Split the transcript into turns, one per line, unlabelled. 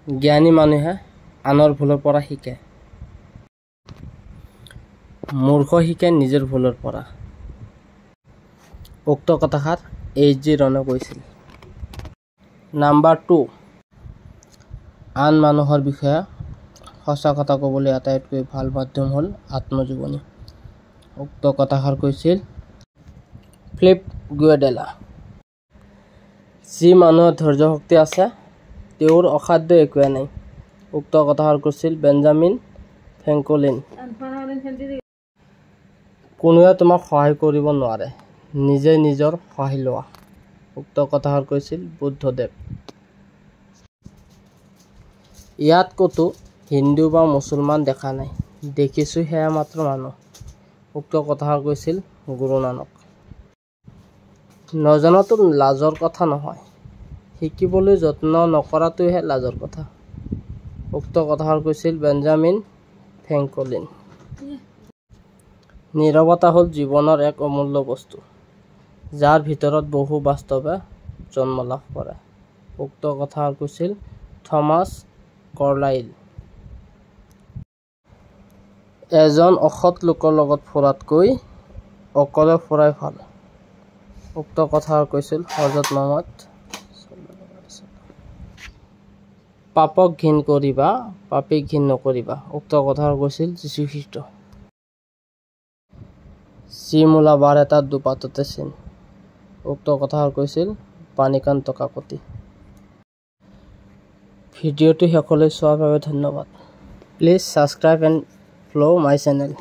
জ্ঞানী মানুহে আনৰ ভুলৰ পৰা শিকে। মূৰ্খ শিকে নিজৰ ভুলৰ পৰা। উক্ত কথাষাৰ H.G. ৰনে কৈছিল। নাম্বাৰ 2, আন মানুহৰ বিষয়ে সঁচা কথা ক'বলৈ আটাইতকৈ ভাল মাধ্যম হ'ল আত্মজীৱনী। উক্ত কথাষাৰ কৈছিল ফিলিপ গুয়েডেলা। যি মানুহৰ ধৈৰ্য শক্তি আছে তেওঁৰ অসাধ্য একোৱে নাই। উক্ত কথাষাৰ কৈছিল বেঞ্জামিন ফ্ৰেংকলিন। কোনোৱে তোমাক সহায় কৰিব নোৱাৰে, নিজে নিজৰ সহায় লোৱা। উক্ত কথাষাৰ কৈছিল বুদ্ধদেৱ। ইয়াত ক'তো হিন্দু বা মুছলমান দেখা নাই, দেখিছোঁ সেয়া মাত্ৰ মানুহ। উক্ত কথাষাৰ কৈছিল গুৰু নানক। নজনাটো লাজৰ কথা নহয়, শিকিবলৈ যত্ন নকৰাটোহে লাজৰ কথা। উক্ত কথাষাৰ কৈছিল বেঞ্জামিন ফ্ৰেংকলিন। নীৰৱতা হ'ল জীৱনৰ এক অমূল্য বস্তু, যাৰ ভিতৰত বহু বাস্তৱে জন্ম লাভ কৰে। উক্ত কথাষাৰ কৈছিল থমাছ কাৰ্লাইল। এজন অসৎ লোকৰ লগত ফুৰাতকৈ অকলে ফুৰাই ভাল। উক্ত কথাষাৰ কৈছিল হযৰত মুহাম্মদ। পাপক ঘিণ কৰিবা, পাপীক ঘিণ নকৰিবা। উক্ত কথাষাৰ কৈছিল যীশুখ্ৰীষ্ট। যি মূলা বাঢ়ে তাত দুপাততে চিন। উক্ত কথাষাৰ কৈছিল বাণীকান্ত কাকতি। ভিডিঅ'টো শেষলৈ চোৱাৰ বাবে ধন্যবাদ। Please subscribe and follow' my channel.